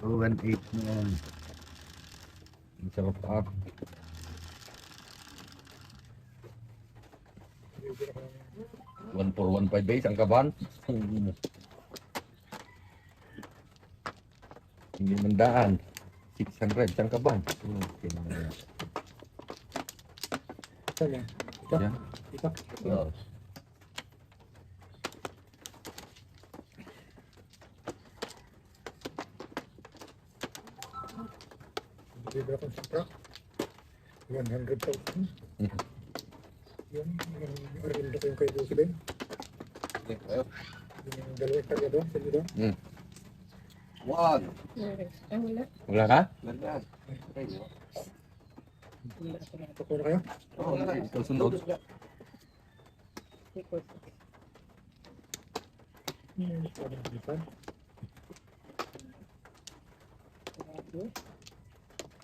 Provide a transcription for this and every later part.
218 na yan. Ang sarap pa. 1415 base ang kaban. Hindi mandaan. 600 ang kaban. Okay na yan. Yan. Oh. Libre akong supra. 100,000. Yan, yung arindo ko yung kay Lucy Ben. Yung dalawang karya doon, sa doon. Wag. Wala. Wala ka? Wala. Tuko na kayo? Oo, Ikaw sunod. Parang lipan.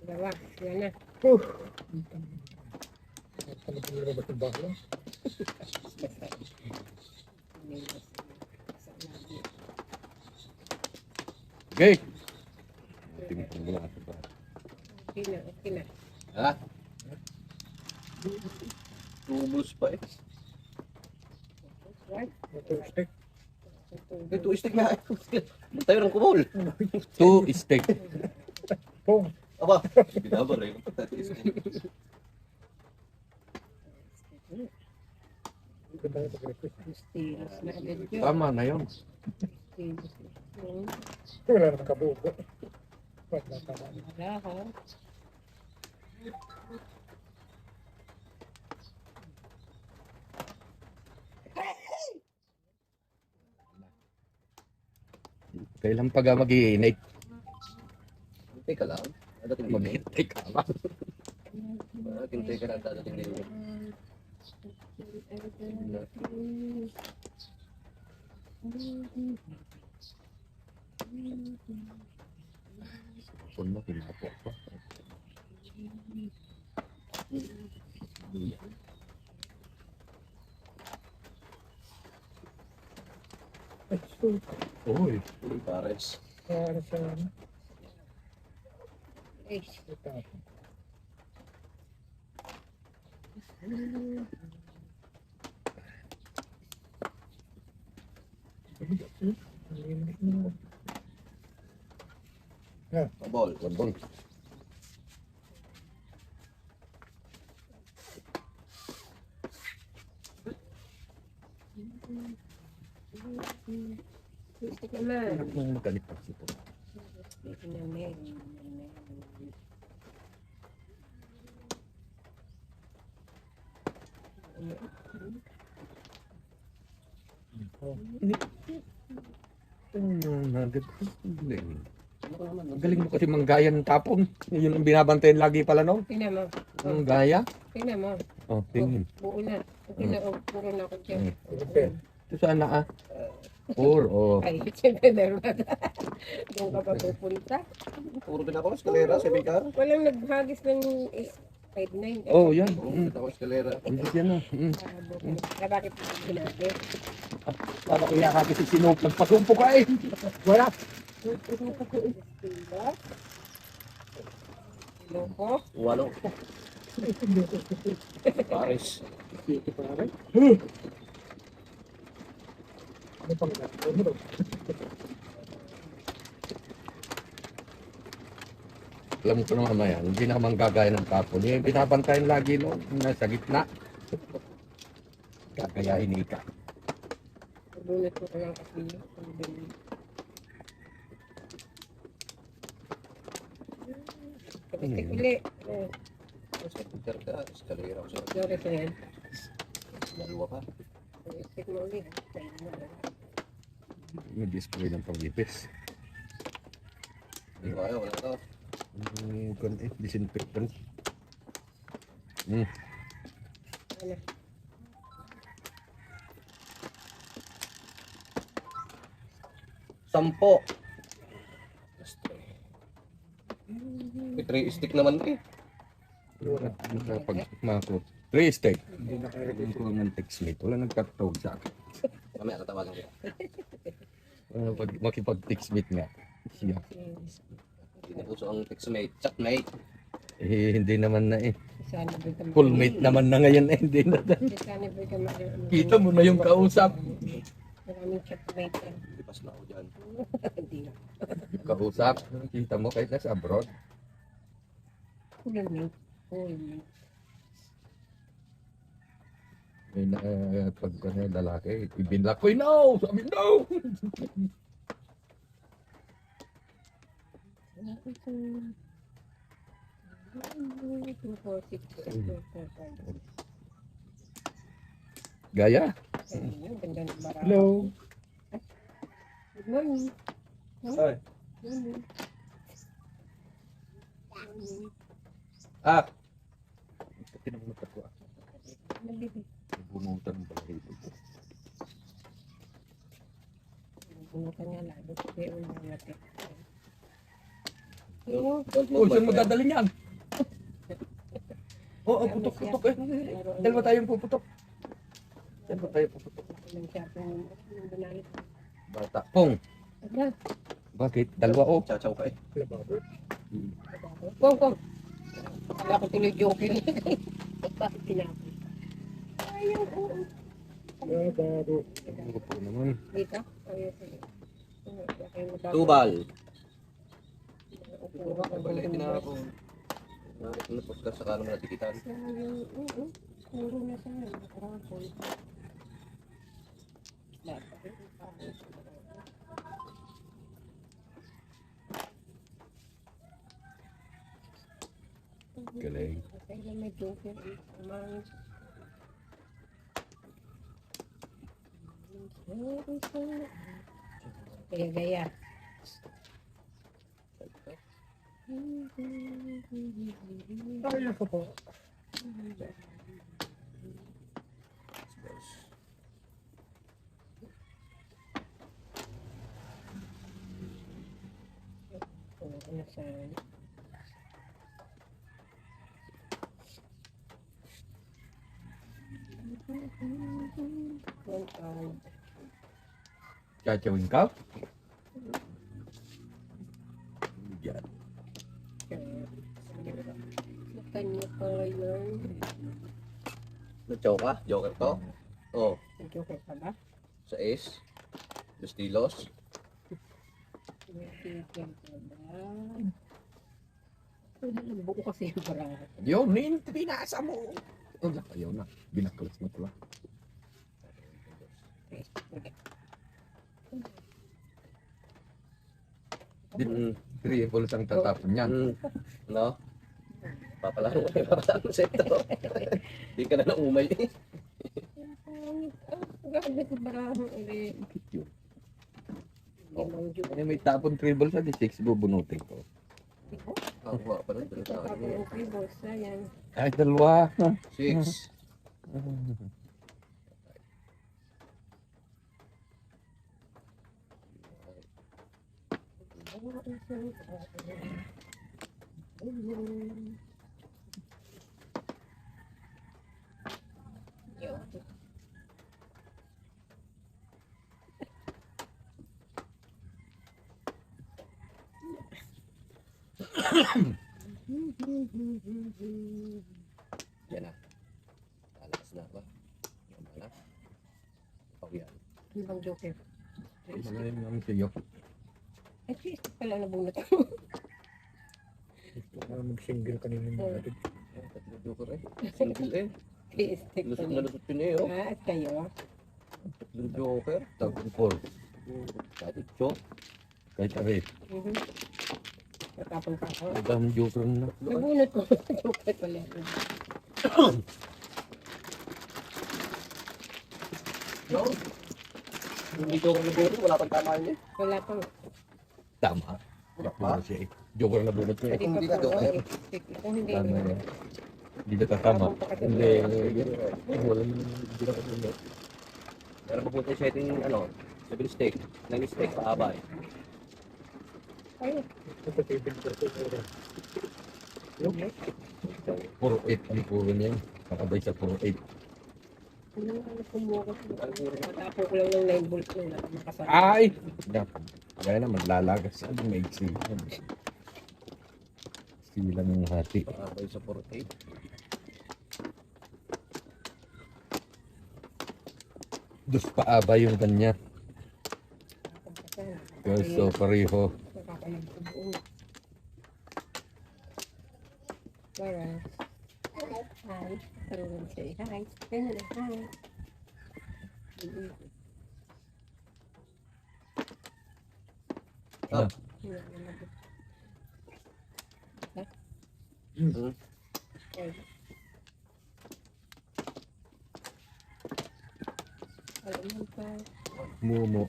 Dalawa. Yan na. Ano po yung robot ng bakla? Okay. Tingnan mo lang ito pa. Okay na. Okay na. Ha? Tubos pa eh. Right? Ito, steak. Ito, istik na. Tayo ng kumol. 2 steak. Pong. Aba, binabar eh. Patatis. Ito tayo pag-request. Mysterious na agad yun. Tama na yun. Mysterious na. Wala naman kabugo. Wala tama. Wala ha. Kailan pa ga mag-iinit? Teka lang. Dadating ba? Mag-iinit ka ba? Tintay ka na dadating din. Kung mo, pinapo pa. Ay, so, Uy. Pares. ano sa ano? Eh, Ito. Ball. Bonbon. gusto ko na. Anak mo magalit pa sito. Ito na may. Ang galing mo kasi manggaya ng tapon. Yun ang binabantayan lagi pala no? Tingnan mo. Ang gaya. Tingnan mo. Oh, tingin. Buo na. Okay na. Puro na ako dyan. Ito saan na ah? Oh. Ay, siyempre meron na. Doon ka pa pupunta. Puro din ako. Eskalera, 7 car. Walang naghagis ng 5'9". Oh, yan. Ako eskalera. Hindi yan ah. Kaya bakit sinabi? Para ko yakaki si Sinop. Nagpasumpo ka eh. Wala. Diba? Loko? Walo. Pares. Ano pang ano? Alam ko naman na yan. Hindi naman gagaya ng tapon. Yung binabantayan lagi no. Nasa gitna. Gagayahin ika. Bunot ko lang kasi. Kapit uli. Eskalera ka. Eskalera ko sa'yo. Sorry ko yan. Dalawa ka. Stick mo ulit. May display ng pangipis. Hindi ko ayaw. Wala ka. Disinfectant. Ano? Sampo. May 3 stick naman eh. Makot. 3 steak. Hindi na kaya Yung ko ng textmate. Wala nagkatawag sa akin. Mamaya tatawagan ko. Makipag-textmate nga. Siya. Hindi na uso ang textmate. Chatmate. Eh, hindi naman na eh. Sana ba ka Fullmate naman na ngayon eh. Hindi na. Sana ba ka Kita mo na yung kausap. Maraming chatmate yan. Lipas na ako dyan. Hindi na. Kausap. Kita mo kahit nasa abroad. Fullmate. Fullmate. May na, pag ano, lalaki, ibinlock ko, no! Sabi, no! Gaya. Hello. Good morning. Ay. Morning. Ah! Tinamulot ko. Nabibig. Bunutan ng balahibo ko. Bunutan nga lalo. Kaya unang natin. Oh, saan mo dadalhin yan? Oo, putok-putok eh. Dalawa tayong puputok. Dalawa tayong puputok. Nang siya po yung binalit. Bata. Pong, Aga. bakit? Dalawa oh. Chachaw ka eh. Kong. Kala ko tuloy joker. Bakit tinapos? Ayaw ko. Lababo. Ano po naman? Dito? Ayaw ko. Tubal. Balay din ako. Ano podcast sa kanong natikitan? Puro na sa nakarapon. Galing. Kailan may joker. Amangis. Gaya-gaya. Kaya ko po. Ano sa... Chachawin ka? Yan. Kanya pala yun. Chachaw ka? Joker to? Oo. Joker pa ba? Sa Ace. Justilos. Joker pa ba? Buko kasi yung parang. Yun, pinasa mo. Oh, ayaw na. Binaklas mo pala. Triple ang tatapon niyan. No? Papalaro mo sa ito. Di ka na naumay eh. Grabe ko parang ulit. Ano may tapon triple sa D6, bubunutin ko. Ang huwa pa rin. Ay, dalawa. 6. Yan na. Lalakas na ba? Yan na. Pag yan. Ibang joker. Magaling naman sa'yo. At least pala nabunot. Mag-single kanina natin. Tatlo joker eh. Single eh. Stick Lusot pala. na lusot yun eh oh. At kayo? Tatlo joker. Tapon 4. Dati chok. Kahit aray. Natapon pa ako. Ang dami joker na. Nabunot ko. Joker pala. No? Hindi joker na joker. Wala pang tama niya. Wala pang. Tama. Joker siya eh. Joker na bunot niya eh. Hindi ka joker. Ito hindi. Tama yan. Hindi na tatama. Hindi. Wala hindi na katulad. Pero mabuti siya itong ano. Sabi steak. Nang steak paaba eh. Ay, Ito table ko. Puro 8 ang puro niya. Kakabay sa puro 8. ano kumuha ko. Natapon ko lang ng 9 volts nung nakasara. Ay! Dapat. Kaya naman, lalagas. Ano may silang? Silang yung hati. Paabay sa 48. Dus paaba yung kanya. So, pareho. Nakakayag ko buo. Para. Hi. Everyone say hi. Ganyan na, hi. Ah. Alam mo pa. Mumo.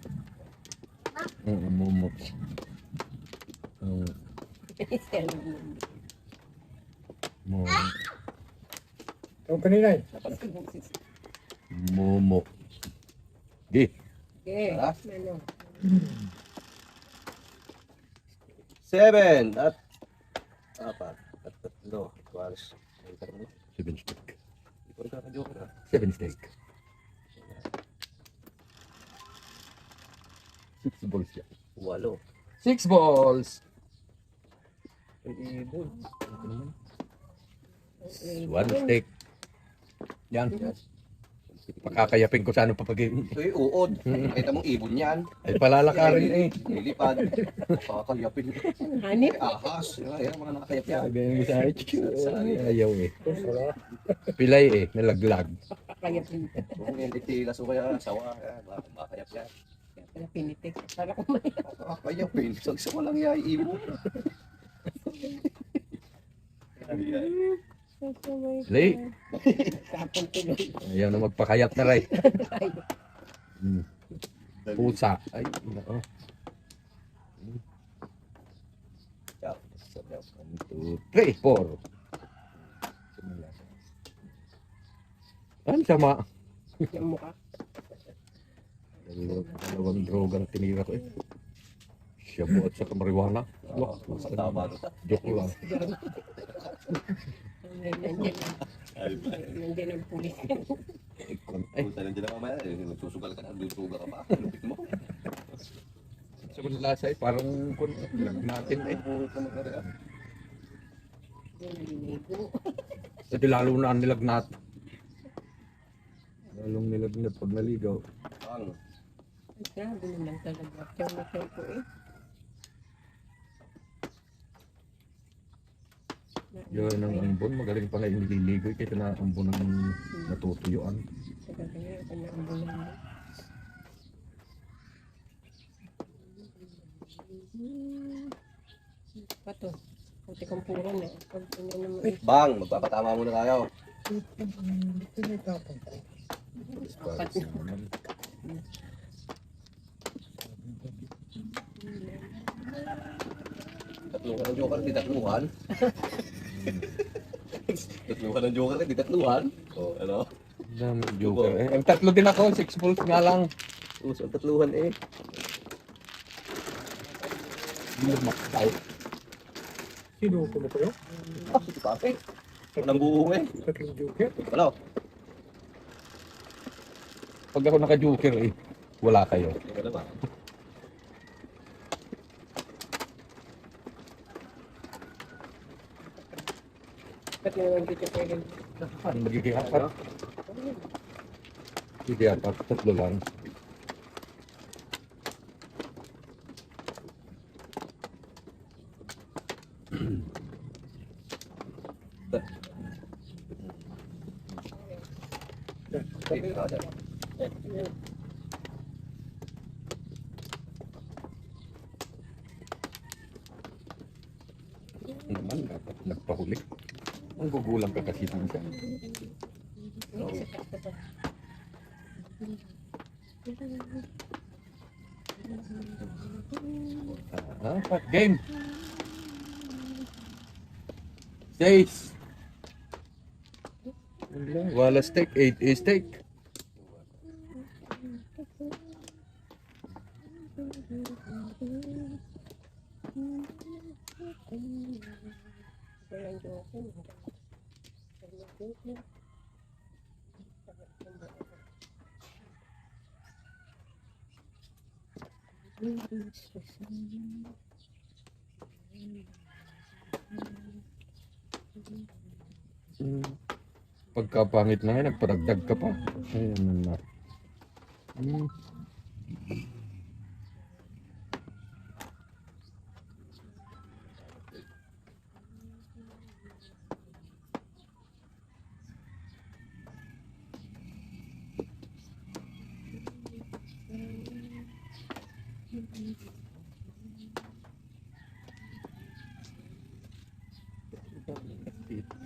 Oo, mumo. Mumo. Yung kanina eh. Mumo. Di. Okay. Ah. Ano? 7 at 4 at 3 equals 7 steak. ikaw ka-joker ah. 7 steak. 6 balls yan. 8. 6 balls! Ay, ibon. 1 steak. Yan. Pakakayapin ko sa ano papagin. Ito yung uod. Kita mong ibon yan. Ay palalakarin eh. Nilipad. Pakakayapin. Hanip? Ay, ahas. Yan, mga nakakayap yan. Sabi mo sa akin. Ayaw eh. Wala. Pilay eh. Nalaglag. Kaya pinitik. Kung hindi tilas o kaya sawa. Makakayap yan. Kaya pinitik. Para kumain. Pakakayapin. Sagsa ko lang yan. Ibon. Lay. Kapon tuloy. Ayaw na magpakayat na rin. Ay, Pusa. Ay, nako. Ciao. 1, 2, 3, 4. Ang sama. yung mukha. Dalawang drogang tinira ko eh. Shabu at saka marijuana. Wah, Tama to. joke lang. Nandiyan ang pulis. Ay, Punta lang dyan mamaya. Magsusugal ka na. Dutuga ka pa. Lupit mo. sa lasa eh, parang lag natin eh. Puro ka magkari. Naliligo. Ito lalo na ang nilagnat. Lalong nilagnat pag naligaw. Ang. Grabe naman talaga. Tiyan na tiyan ko eh. Yun ang ambon, magaling pa nga yung nililigoy kaysa na ambon ng natutuyuan. Tagal kaya kanya ang bulan. Pato. Kunti kang puro na. Pag ano naman eh. Bang, magpapatama muna tayo. Tinitapon ko. Apat na. Tatluhan ng joker, di tatluhan. Tatluhan ng joker, di tatluhan. O, ano? Dami joker eh. Ang tatlo din ako, 6 balls nga lang. Uso ang tatluhan eh. Lumaktaw. Sino ko ba kayo? Ah, si Pape. Walang buo eh. Tatlong joker. Ano? Pag ako naka-joker eh, wala kayo. Ano ba? Ba't naman dito pwede? Ano magiging apat? Hindi apat, tatlo lang. Sige, kada. Naman, dapat nagpahuli. Ang gugulang ka kasi minsan. Apat, game! 6! Wala steak, 8 is steak. Walang joke. Pagkapangit na nga, nagparagdag ka pa. Ayun na. Hmm.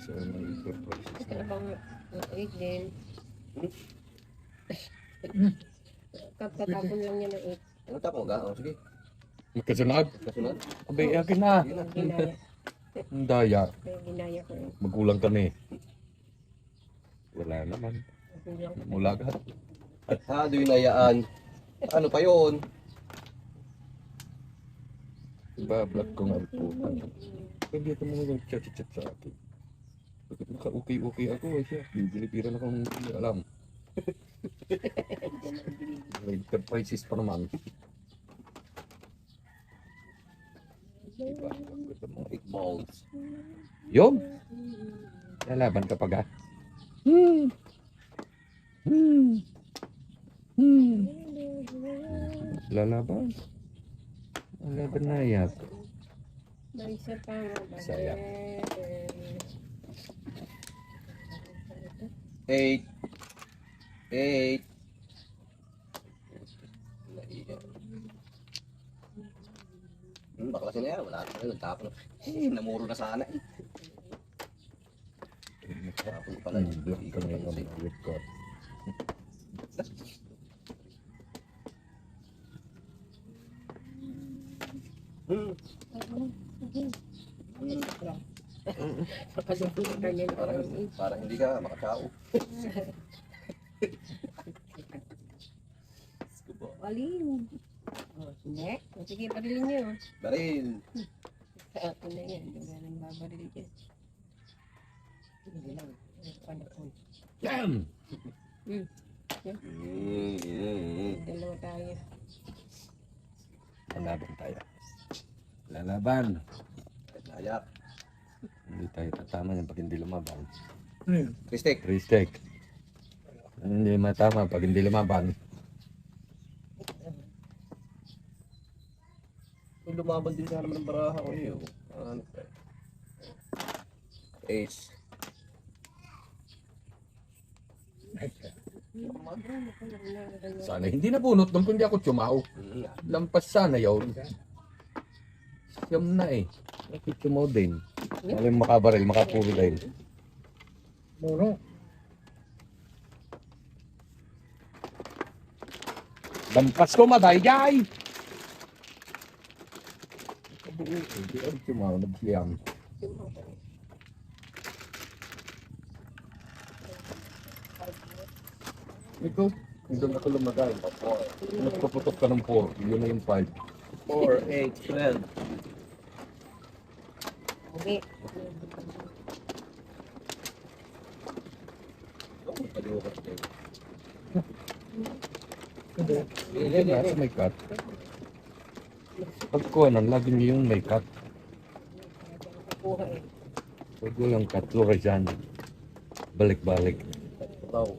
So, may purposes Ito na bang eight din? Katatapon lang niya ng eight. Ano tapos ga? Oh, sige. Magkasunod. Kasunod. Abay, akin na. Sige na. Ginaya. Ang daya. Kaya ginaya ko yun. Magulang ka na eh. Wala naman. Magulang ko. Mula ka. Ha, do'y nayaan. Ano pa yun? Iba-vlog ko nga po. Pwede ito mga nag-chat-chat sa akin. Bakit naka-okay-okay ako eh siya. Bibili-bira na akong hindi alam. May enterprises pa naman. Diba? Ito mga 8 balls. Yun! Lalaban ka pa ga? Lalaban? Lalaban na yan. May isa pa nga. Saya. 8. 8. Bakla na yan. Wala na. Nagtapon na. Namuro na sana eh. Tapon pala. Block ka na yung record. Pagkasusunod ka niya. Para hindi ka makatao. Alin? Oh, hindi. O, sige, barilin niyo. Baril. Sa akin na yan. Hindi nga nang babaril dyan. Hindi lang. Panakon. Damn! Dalawa tayo. Lalaban tayo. Lalaban. Nayak. Hindi tayo tatama yan pag hindi lumaban. Ano yun? Kristek. Respect. Hindi matama pag hindi lumaban. Kung lumaban din sana naman ng baraha ko eh. Ano pa eh. Ace. Sana hindi nabunot nung kundi ako tsumao. Lampas sana yun. Siyam na eh. Bakit tsumao din? Alam makabaril, makapuli din. Muro. Lampas ko madayay! Hindi ako tsumao, nagsiyam. Ikaw, doon ako lumagay. Nagpaputok ka ng 4, yun na yung 5. 4, 8, 12. Hindi. Hindi na, may cut. Pag kuha lagi niyo yung may cut. Kuha eh. Pag yung cut, Loresan. Balik-balik. Wow.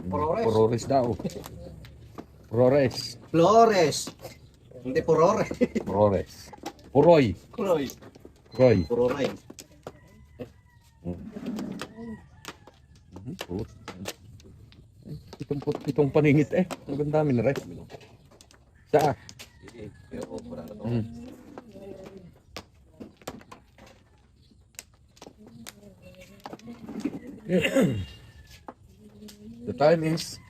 Flores. Purores daw. Purores. Flores. Hindi Purore. Purores. Puroy. Puroy. Puroy. Puroray. Itong paningit eh. Ang dami na rin. Sa? Pero wala na to. The time is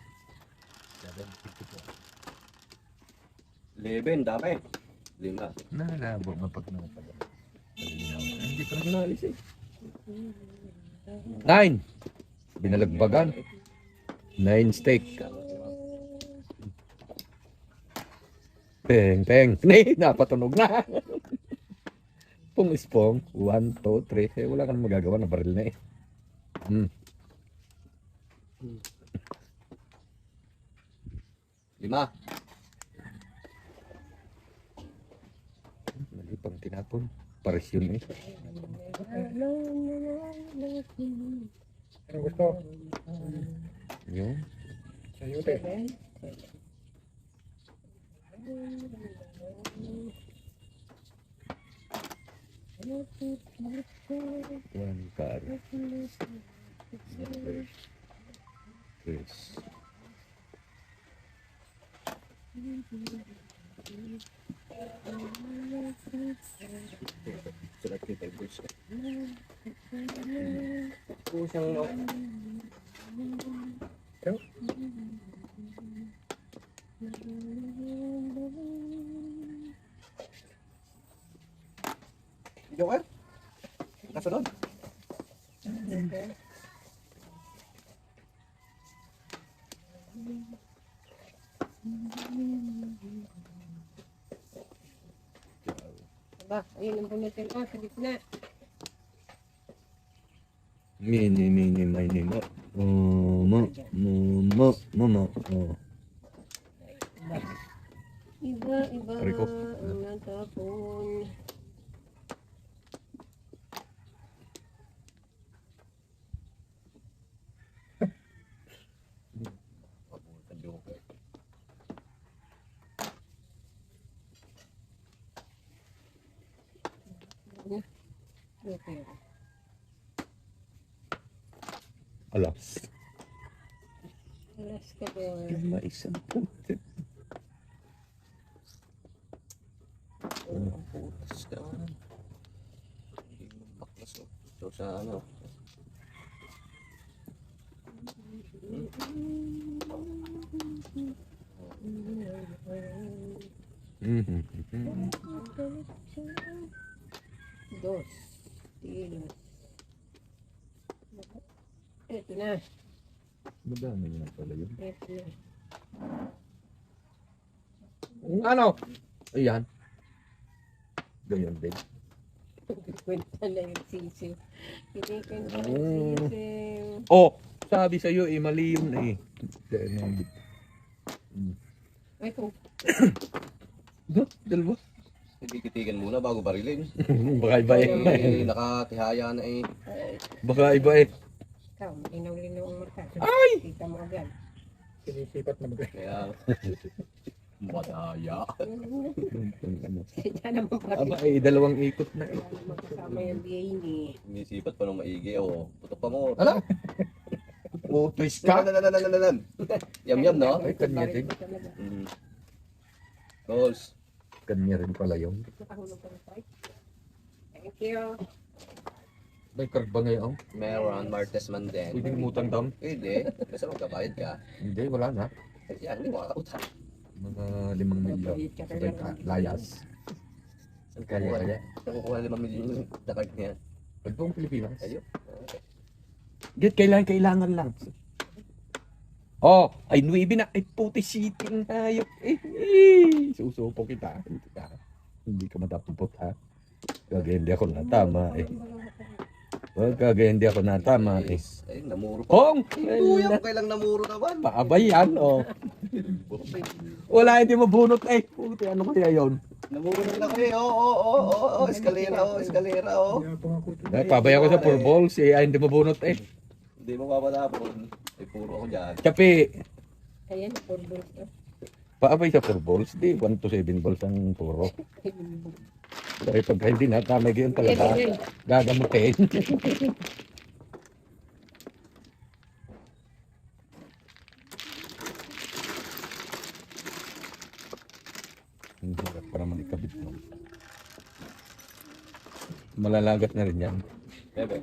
11, dami. 5. nalabo mapag napag. Hindi pa rin naalis eh. 9. Binalagbagan. 9 steak. Peng, peng. Nay, napatunog na. Pung ispong. 1, 2, 3. Eh, wala ka na magagawa na baril na eh. Lima. Mali pang tinapon. Pares yun eh. Anong gusto? Yun. Sayote. One car. Chris. Sulat kita bus. Pusang no. Ito? Joker. Kasunod. Aba, ayun ang bunutin. Oh, sa gitna. Mini, mini, mini, mo. Mama. Oh. Iba, iba Rico. ang natapon. Pabutan Joker. Okay. Alas. Alas ka ba? Maisang puti. Ang putas ka. Baklas oh. So sa ano? Dos. Tilos. Ito na. Madami nga pala yun. Ito na. Ano? Ayan. Ganyan din. Kwenta na yung sisiw. Kinikwenta na yung sisiw. Oh, sabi sa'yo eh, mali yun eh. Ganyan. Ay, kung Dalawa. Titigan muna bago barilin. Baka iba eh. Nakatihaya na eh. Baka iba eh. ikaw, linaw-linaw ang mata. Ay! Kita mo agad. Sinisipat na mag- Kaya madaya. Kaya naman pa rin. Aba eh, dalawang ikot na eh. Kaya naman kasama yung BA ni. Umisipat pa ng maigi oh. Putok pa mo. Ala? Oh, twist ka? Yam no? Ay, kanya din. Mm. Goals. Kanya rin pala yun. Nakahulog ka na tayo. Thank you. May card ba ngayon? Meron, Martes man din. Pwede umutang down? Pwede. Basta magkabayad ka. Hindi, wala na. Yan, hindi mo kakautang. Mga 5 milyon. Sabay ka, layas. Saan Kaya, kukuha? kaya. Saan kukuha 5 milyon yung card niya? Pag buong Pilipinas. Ayun. Get, kailangan lang. Oh, ay 9 na. Ay puti siting hayop. Susupo kita. Hindi ka matapupot ha. Kagaya hindi ako natama eh. Kagaya hindi ako natama eh. Ay, namuro pa. Kong! Kuya, kailang namuro naman. Paabay yan oh. Wala hindi mabunot eh. Puti ano kaya yun? Namuro na lang eh. Oo. Eskalera oh. Kaya pangako ito. Ay, pabay ako sa 4 balls eh. Ay, hindi mabunot eh. Hindi mo papatapon. Ay, puro ako dyan. Kapi. Ayan, pulbos ka. Paabay sa 4 balls. Di 1 to 7 balls ang puro. Dahil pagka hindi natama yun talaga. Gagamutin. Ang hirap para malikabit mo. Malalagat na rin yan. Bebe.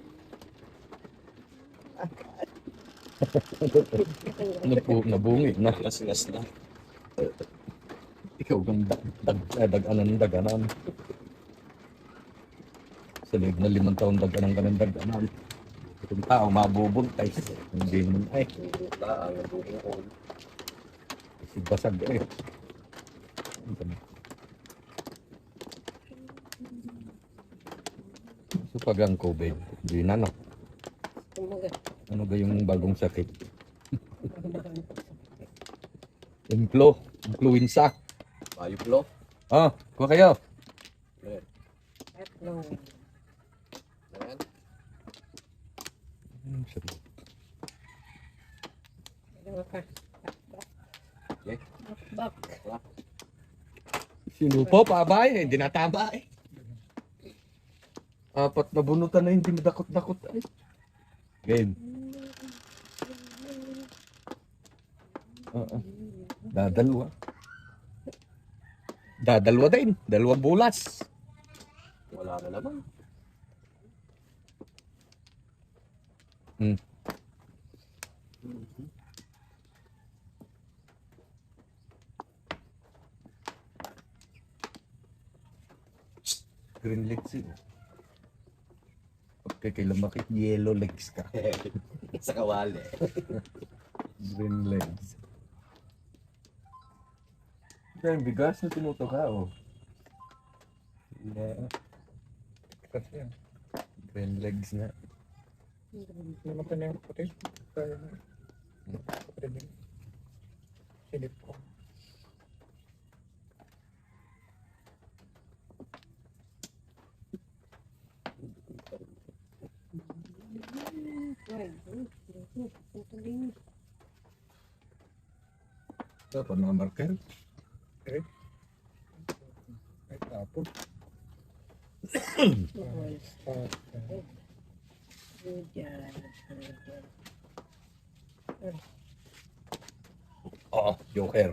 Nabungi na. Ngas-ngas na. Ikaw kang daganan. Sa loob na 5 taon daganan. Itong tao mabubuntay. Hindi naman ay. Ang bukol. Si basag eh. So pag ang COVID, hindi na no. Kumaga. Ano ba yung bagong sakit? Influenza. Bayo flow. Ah, kuha kayo. Ayan. Tatlo. Ayan. Dalawa pa. Okay. Bak. Sinupo pa ba eh? Hindi natama eh. Apat na bunutan na hindi madakot-dakot ay. Game. Dadalwa. Dadalwa din. Dalawang bulas. Wala na naman. Hmm. Green legs eh. Okay, kailan makit yellow legs ka. Sa kawali. Green legs. Dahil bigas na tinuto ka oh. Na, Kasi yan. green legs na. Namatay na yung puti. Kaya na. Puti din. Silip ko. Ay, ito din. Ito pa mga marker. Okay. Ay, tapos. Balls. Ah, Good job. Good job. Oo, joker.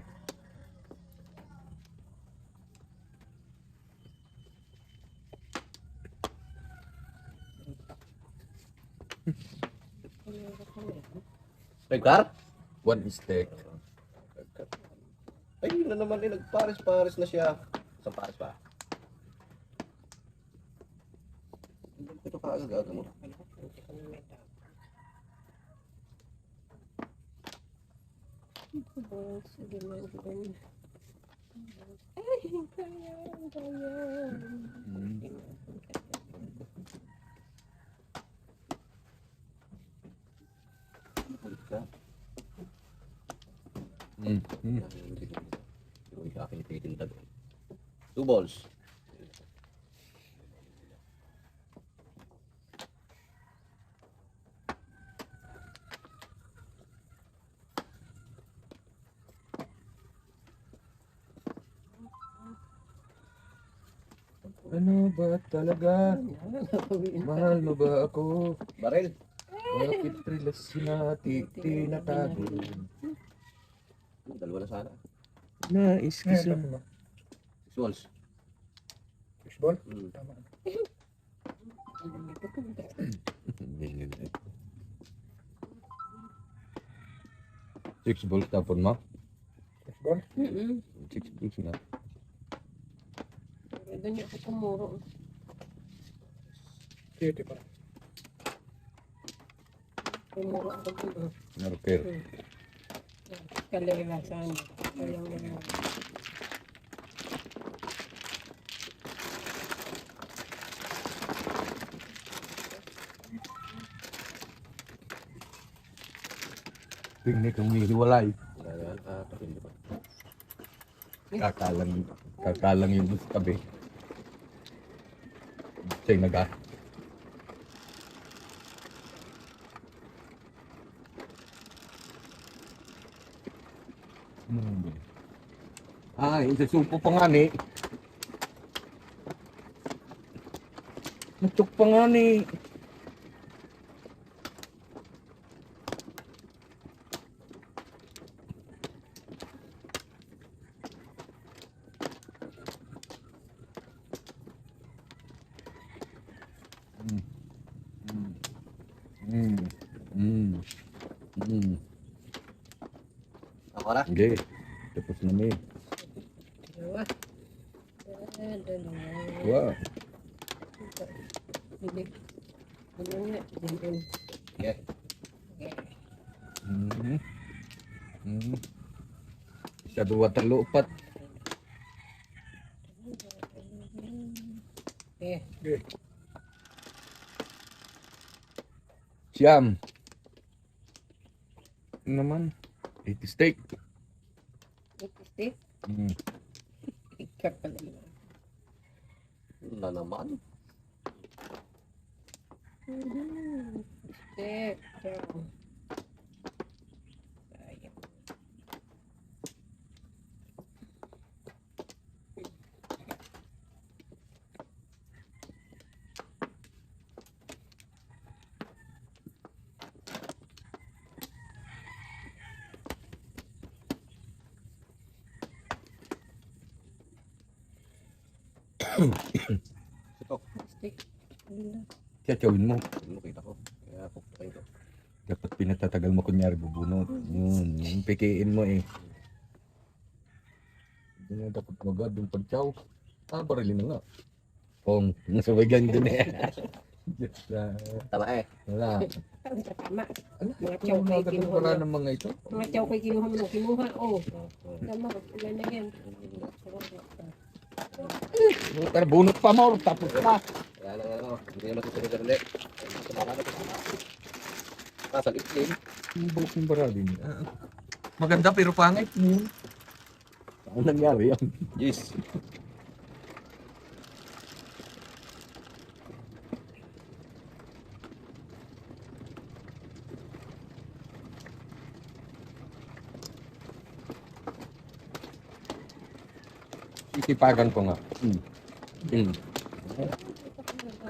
Nagkar? One stick. Ay, yun na naman eh. Nagpares-pares na siya. Sa pares pa. Ito ka agad mo. Balls. Ganyan, ganyan. Ay, kaya, kaya. Yung sa akin ititinda doon. 2 balls. Ano ba talaga? Mahal mo ba ako? Barel. Bakit relasyon natin tinatago? Dalawa na sana. Nais ngayon, kisam. tapos mo. 6 balls. Fishball? Hmm. Tama. Six balls tapon mo? Fishball? Six balls na. Doon niya ako tumuro. Cute pa. Tumuro ako doon. Marker. Kalalasan. Walang naman. Tingnan kang hihiwalay. Wala yan. Tapos pa. Kakalang yung sa tabi. Siya'y naga. Ay, susupo pa nga ni. Natuk pa nga ni. Ako na? Hindi. Tapos na ni. Dalawa. Dalawa. Wow. Hindi. Ano nga? Ganyan. Yeah. Isa, dua, talo, upat. Eh, Okay. Siyam. Ano naman? 80 steak. stick. Hmm. Ikaw pala yun. Na naman. Stick. Diyan. Sayang. Ito. Stick. Wala. Tsatsyawin mo. Ano kita ko? Kaya pupukain ko. Dapat pinatatagal mo kunyari bubunot. Yung pikiin mo eh. Hindi na dapat magad yung pagtsaw. Barilin na nga. Kung nasabay din eh. Just, Tama eh. wala. Ang tama. Ano? Mga tiyaw kayo Agad ang kinuha paraan mo. ng mga ito. Mga tiyaw kayo kinuha mo. Kinuha. Oh. Tama. Ilan na yan. Pero bunot pa mo. Tapos pa. Kaya lang ano. Hindi naman susunod na ulit. Nasa itim. Yung buhok ng barilin. Maganda pero pangit. Ano nangyari yan? Yes. Isipagan ko nga.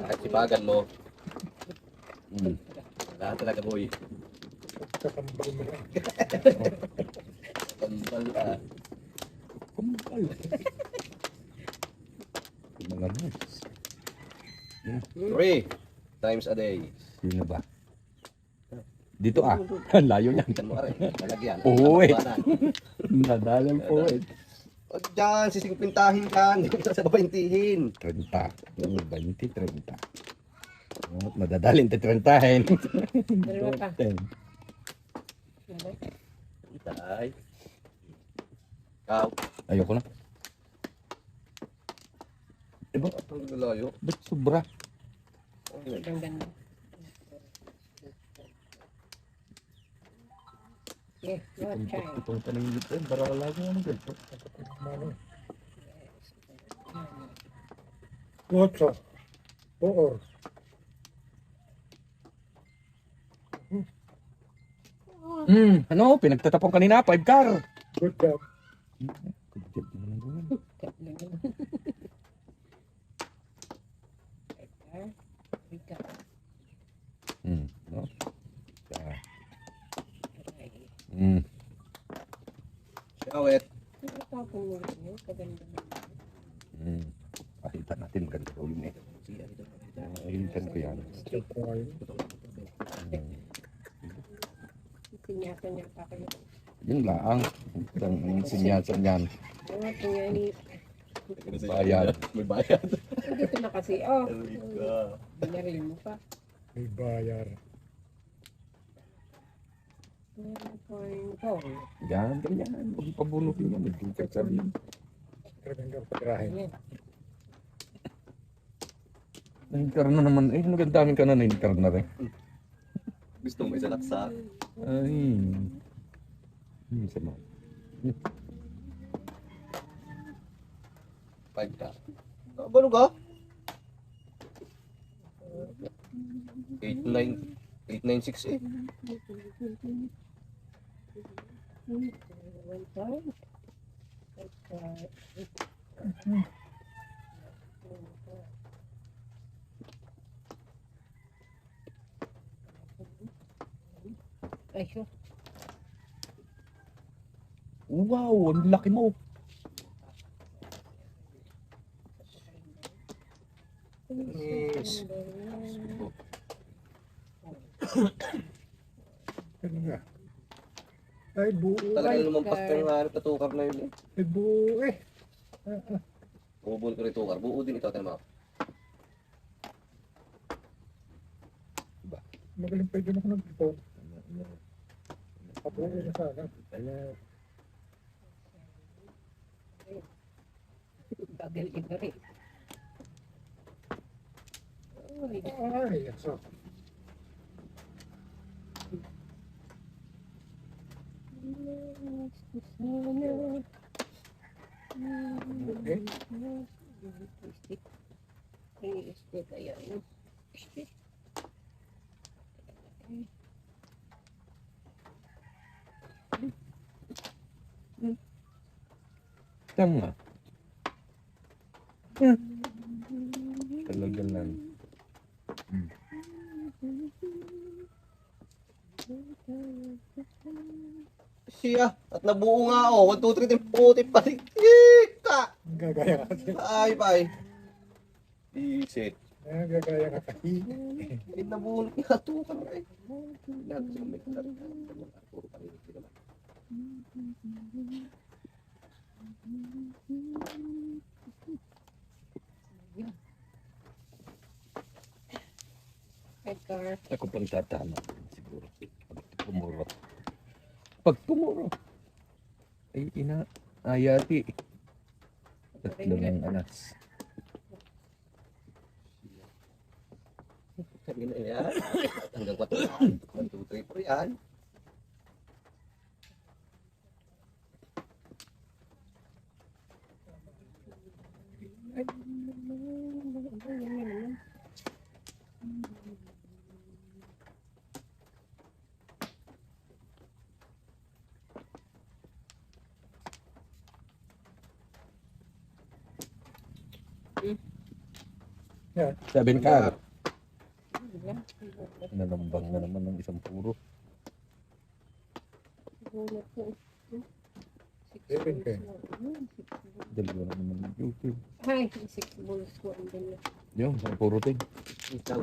Kahit sipagan mo. Mm. Lahat talaga boy. Kakambal mo lang. Kambal ah. Kumpal. Mga moves. 3 times a day. Sino ba? Dito Layo niya. Ikan mo ka rin. Lalagyan. Oo, eh. Tabanan. Nadalang po eh. Huwag dyan. Sisingpintahin kan. Hindi ko sa babaintihin. 30. 20, 30. Madadalin te 30. Dalawa pa. 10. Itay. Ikaw. Ayoko na. Diba? Ang galayo. Ba't sobra? Ang ganda. Yeah, your time. Itong paningit eh. Barala ko ano ganito. Mano. Ocho. Four. Ano? Pinagtatapong kanina. 5 car. Good job. Good job naman ang gawin. No? Shawet. Pakita natin maganda gawin eh. Sige, ito. Ayun ko yan. Job ko ngayon. Sinyasa niya pa kayo. Yun lang. Ang sinyasan yan. Mga tingani. Bayad. May bayad. Dito na kasi. Oh. Binaril mo pa. May bayar. 1.4. Yan, ganyan. Huwag pabunutin yan. Nagkikit sa rin. Talagang pagkarahin. Ayan. Nahinkar na naman. Eh, magandaming ka na nahinkar na rin. Gusto mo isa laksa. Ay. Sama. 5 ka. Balo ka? 896 eh. 1.5. Ay, sure. Wow, ang laki mo. Yes. Ano nga? Ay, buo. Talagang lumampas ka ng hanap na tukar na yun eh. Ay, buo eh. Bubul ko rin tukar. Buo din ito. Tanong mo. Magaling pa yun ako nag-ipon. Kabuo na sana. Bagal iba rin. Ay, so. Okay. Stick. Ay, stick. Ayan. Stick. Tama. Talaga lang. Siya, at nabuo nga ako. 1, 2, 3, 10, puti pa rin. Ika! Gagaya ka kasi. Ay, pay. Isit. Gagaya ka kasi. Hindi nabuo nga ito ka na eh. Nagsimik na rin. Puro pa rin. Edgar. Ako pang tatama. Siguro. Pag tumuro. Pag tumuro. Ay, ina. Ayati. Tatlo ng alas. Sabi na yan. Hanggang 4 yan. 1, 2, 3, 4 yan. Sabi ka. Nalambang na naman ng isang puro. Seven ka. Dalawa na naman ng YouTube. Ay, 6 balls ko. And then, Yung, isang puro din. Ikaw.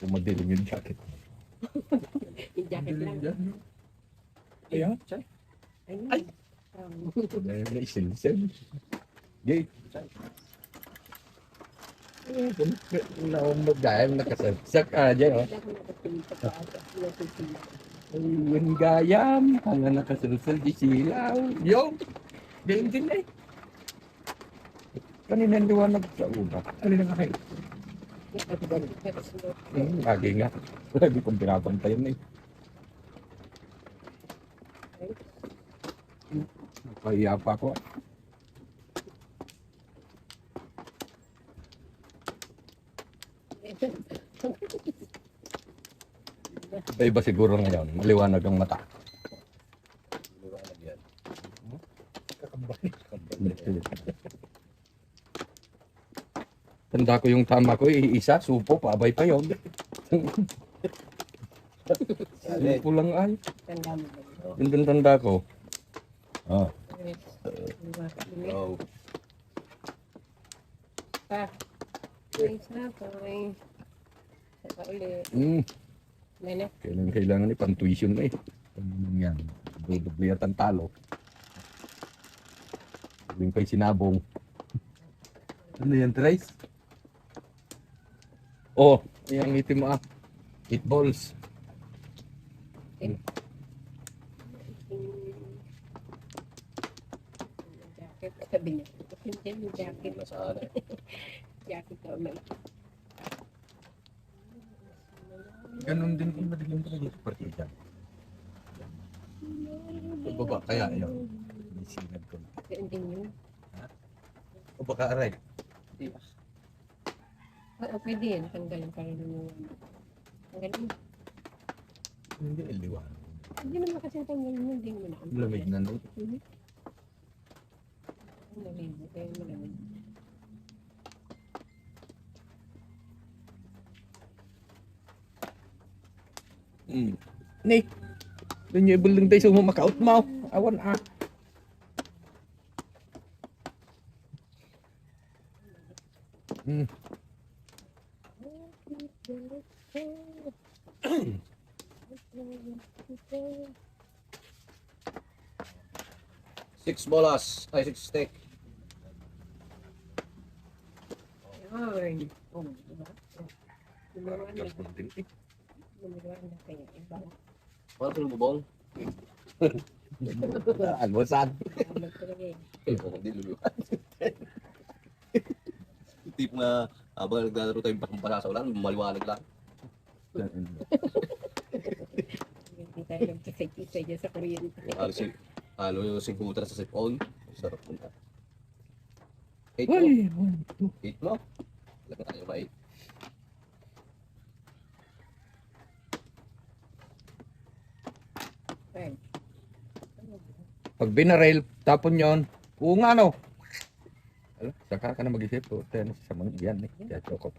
Umadilim yung jacket. yung jacket lang. Ayan. Ayun. Ay! Dahil na isilsel. Gay. Dahil nakasagsak aja. Oh. Hindi ako nakatulog pa ata. Natutulog. Ayun gayam. Hanga nakasulsel di silaw. Yung. Ganyan din eh. Kanina liwanag sa una. Alin ang akin? Lagi nga. Lagi kong pinapantayan eh. Pahiya pa ako. Iba siguro ngayon. Maliwanag ang mata. Liwanag yan. Kakambal. Tanda ko yung tama ko, isa, supo, pabay pa yun. Supo lang ay. Tanda mo ba? Yung tanda ko. Ah. Oh. Pa. Please na po. Ay. Saka ulit. Nene. Kailangan eh, pang-tuition na eh. Yan. Dudubli at ang talo. Sabihin kay sinabong. Ano yan, Trace? Oh, yung itim mo ah. 8 balls. Jacket. Sabi niya. Hindi yung jacket. Nasaan eh. Jacket na may. Ganon din yung madilim talaga sa partida. Sa baba kaya yun. May sinag ko. Hindi yun. O baka aray. Pwede yan. Tanggalin pa rin yung tanggalin. Hindi iliwan. Hindi naman kasi tanggalin mo. Hindi naman ako. Lamig na no. Lamig. Kaya malamig. Nick, doon yung ibuling tayo sa makaut mo. Awan ah. Six bolas. Ay, 6 stick. Ayun. Oh, diba? Lumaruan na. Lumaruan na kaya. Iba. Wala pa bubong. Almosan. Alam talaga eh. Hindi luluhan. tipo na habang naglalaro tayo pampala sa ulan, maliwanag lang. Hindi tayo nagkisay-kisay dyan sa kuryente. Halos si Kutra sa cellphone. Sarap punta. 8 mo. Ay, 8 mo. Lagyan tayo ba 8? Ay, pag binaril, tapon yon. Oo nga no. Alam, saka ka na mag-isip po. Tennis sa mga yan eh. Kaya ko pa.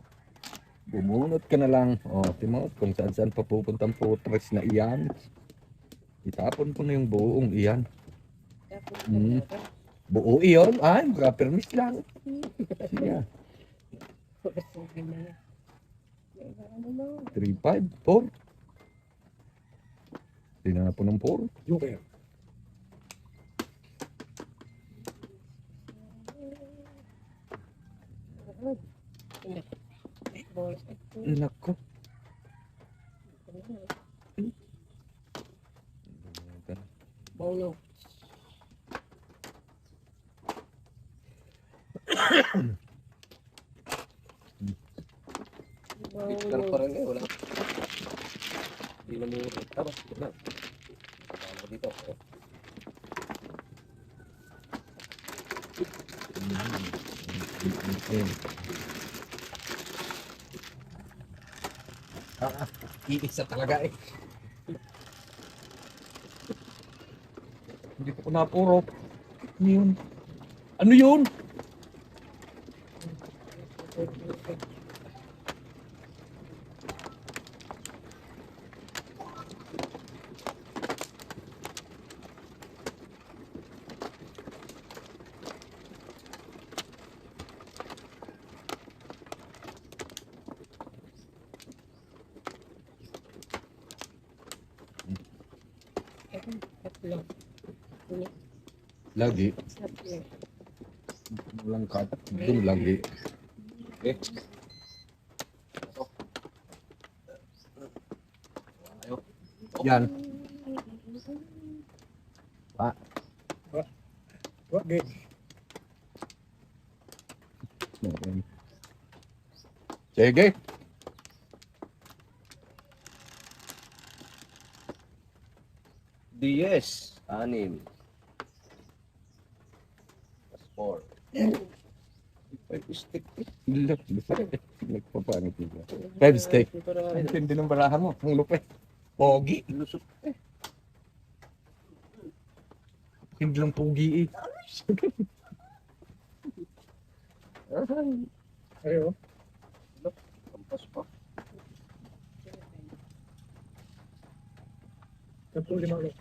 Bumunot ka na lang. O, Timot, kung saan-saan papupuntang putres na iyan. Itapon ko na yung buong iyan. tapos Hmm. Buo iyon? Ay, permis lang. Sige. kurasukin na yan. Ano mo? 3, 5, 4. Tinapon ng 4. Joker. Ball. Nako. Bolo. Dito lang pa rin eh, wala. Hindi na mo. Tapos, dito na. Ano dito? Iisa talaga eh. Hindi ko napuro. Ano yun? Ano yun? Tatlo. Lagi. Tatlo. Walang kat. Doon lagi. Okay. Ayo. Yan. Pa. What game? Sige. DS. 6. Plus 4. Five stick. Nagpapangit nila. 5 stick. Ang tindi ng barahan mo. Ang lupit. Pogi. Lusot. Hindi lang pogi eh. Ayo. Kampas pa. 35 ulit.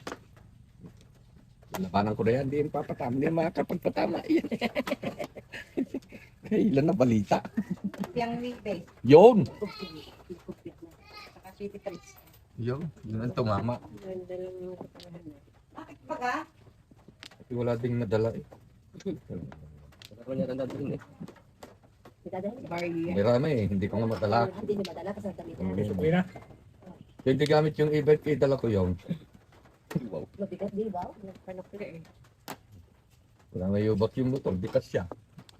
Labanan ko na yan. Hindi yung papatama. Hindi yung makakapagpatama. Yan. Kailan na balita? Yang weekday. Yun. Saka city trips. Yun. Yun ang tumama. Ganda lang yung katangahan na. Bakit pa ka? Kasi wala ding nadala eh. Wala niya tanda din eh. Barrier. Marami eh. Hindi ko nga madala. Hindi niya madala kasi ang na. Sabay na. Hindi gamit yung e-bike eh. Dala ko yun. Wow. Mabigat, di ba? Panukli eh. Wala nga yubak yung motor. Bikas siya.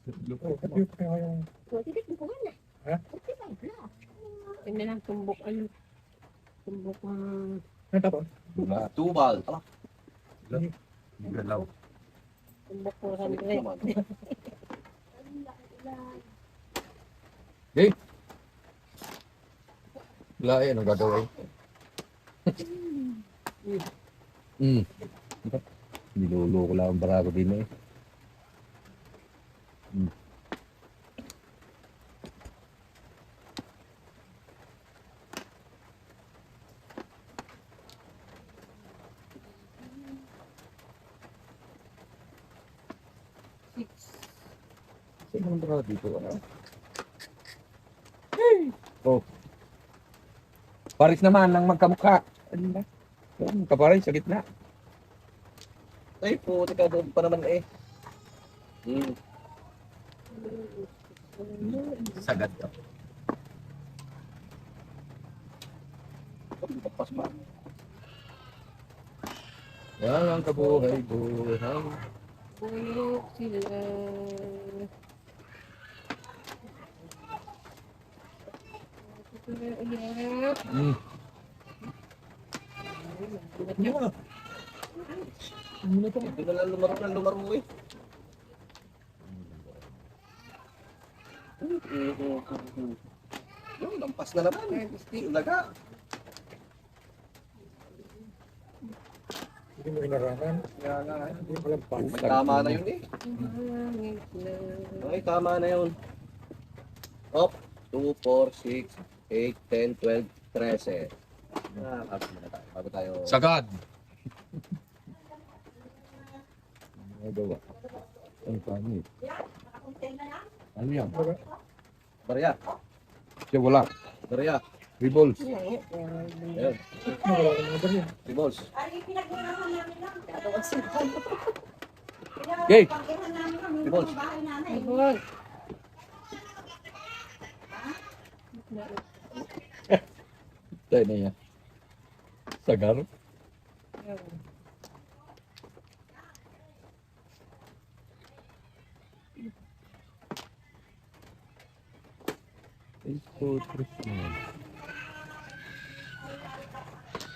Oh, sabi ko kaya yung... Titik mo ko na. Ha? 45 na. Tingnan lang tumbok ano. Tumbok ng Natapon. Wala. Tubal. Ah, Galaw. tumbok sakit 400. naman. Wala eh. Anong gagawin? Niloloko lang ang barago din eh. Sino ang barago dito? Ano? Oh. Paris naman ng magkamukha. Ano ba? Yung kapares sa gitna. Ay, puti ka doon pa naman eh. Sagad to. Kampas pa. Yan ang kabuhay-buhay. Bulok sila. Ayan. Hmm. Hindi na lang lumaro eh. Yung lampas na naman. Laga. Hindi mo inarangan. Hindi mo lang pa. May tama na yun eh. Okay, tama na yun. Op. 2, 4, 6, 8, 10, 12, 13. Kapit muna tayo. Bago tayo. Sagad. Nagawa. Ang pangit. Ano yan? Barya. Siya wala. Barya. Revolves. Ayan. Wala ka mga barya. Revolves. Okay. Revolves. Ibon. Tayo na yan. Sagar.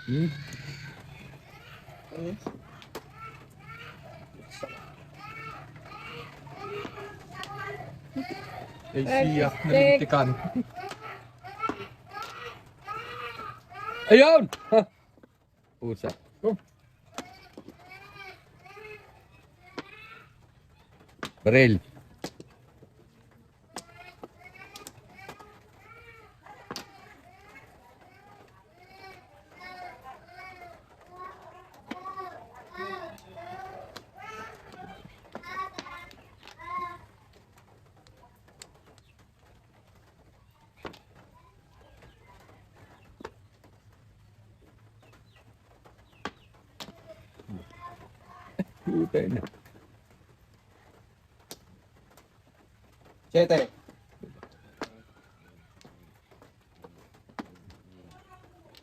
Hmm? Ay, siyak na lintikan. Ayun! Ha! Pusa. Oh. Baril. Puta na. 7.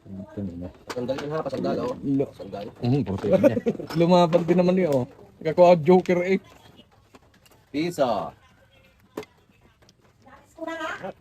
Puta na. Pasandal yun ha. Pasandal oh. Pasandal. Puta na. Lumaban din naman yun. Kakakuha Joker eh. Pisa. Kuna nga.